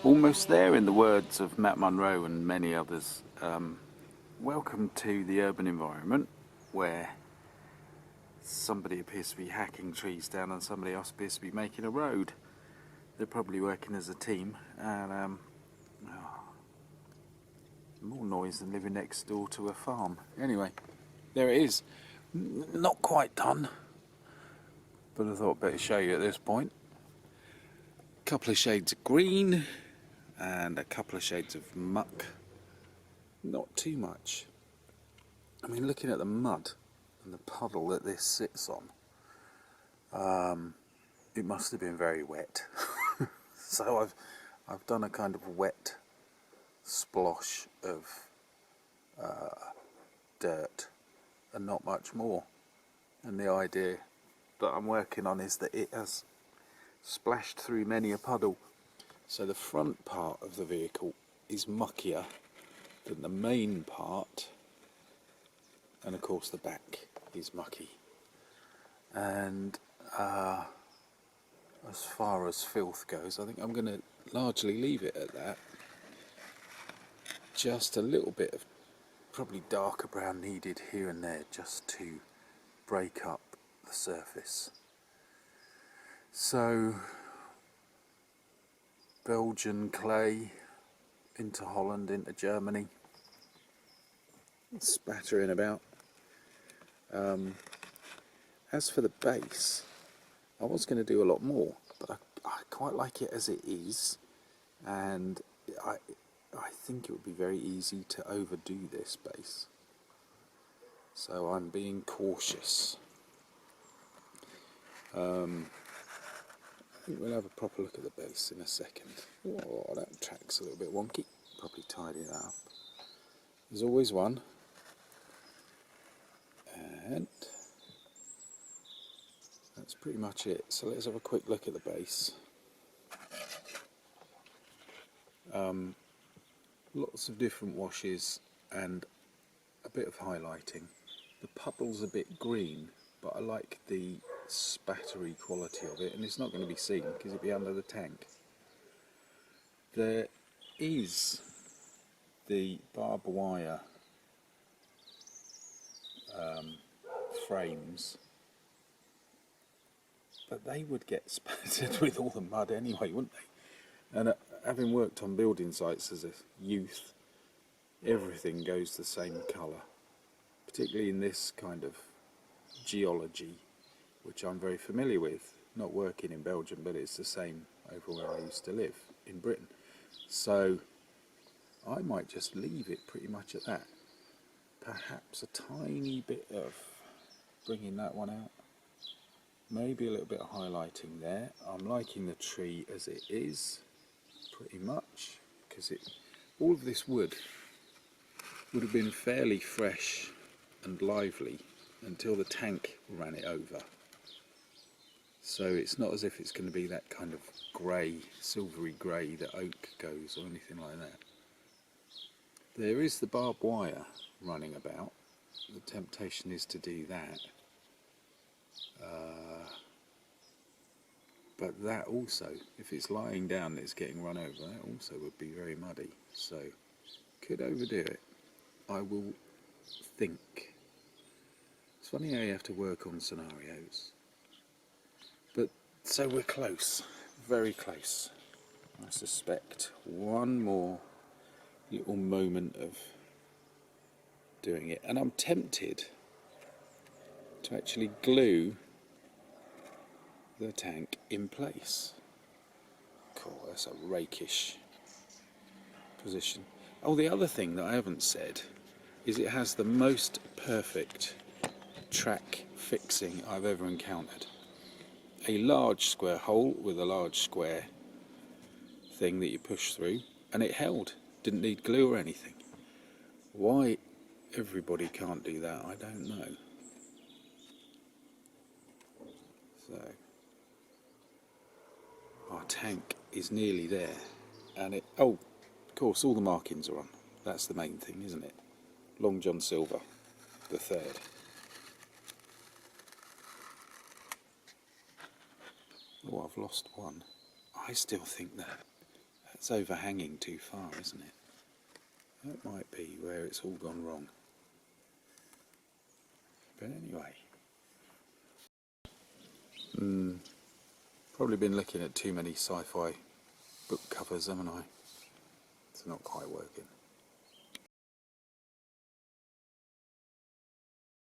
Almost there, in the words of Matt Munro and many others. Welcome to the urban environment where somebody appears to be hacking trees down and somebody else appears to be making a road. They're probably working as a team, and more noise than living next door to a farm. Anyway, there it is. Not quite done, but I thought I'd better show you at this point. A couple of shades of green and a couple of shades of muck. Not too much. I mean, looking at the mud and the puddle that this sits on, it must have been very wet. So I've done a kind of wet splosh of dirt and not much more. And the idea that I'm working on is that it has splashed through many a puddle. So the front part of the vehicle is muckier than the main part, and of course the back is mucky. And as far as filth goes, I think I'm going to largely leave it at that. Just a little bit of probably darker brown needed here and there just to break up the surface. So Belgian clay into Holland, into Germany, spattering about. As for the base, I was going to do a lot more, but I quite like it as it is, and I think it would be very easy to overdo this base. So I'm being cautious. I think we'll have a proper look at the base in a second. Oh, that track's a little bit wonky. Probably tidy that up. There's always one. And that's pretty much it. So let's have a quick look at the base. Lots of different washes and a bit of highlighting. The puddle's a bit green, but I like the spattery quality of it, and it's not going to be seen because it'll be under the tank. There is the barbed wire frames, but they would get spattered with all the mud anyway, wouldn't they? And having worked on building sites as a youth, everything goes the same colour, particularly in this kind of geology, which I'm very familiar with, not working in Belgium, but it's the same over where I used to live in Britain. So I might just leave it pretty much at that. Perhaps a tiny bit of bringing that one out, maybe a little bit of highlighting there. I'm liking the tree as it is pretty much, because all of this wood would have been fairly fresh and lively until the tank ran it over. So it's not as if it's going to be that kind of grey, silvery grey that oak goes or anything like that. There is the barbed wire running about. The temptation is to do that. But that also, if it's lying down and it's getting run over, that also would be very muddy. So, could overdo it. I will think. It's funny how you have to work on scenarios. But, so we're close. Very close. I suspect one more little moment of doing it. And I'm tempted to actually glue the tank in place. Cool, that's a rakish position. Oh, the other thing that I haven't said is it has the most perfect track fixing I've ever encountered. A large square hole with a large square thing that you push through, and it held, didn't need glue or anything. Why everybody can't do that, I don't know. So our tank is nearly there, and of course all the markings are on. That's the main thing, isn't it? Long John Silver the third. Oh, I've lost one. I still think that It's overhanging too far, isn't it? That might be where it's all gone wrong. But anyway, probably been looking at too many sci-fi book covers, haven't I? It's not quite working.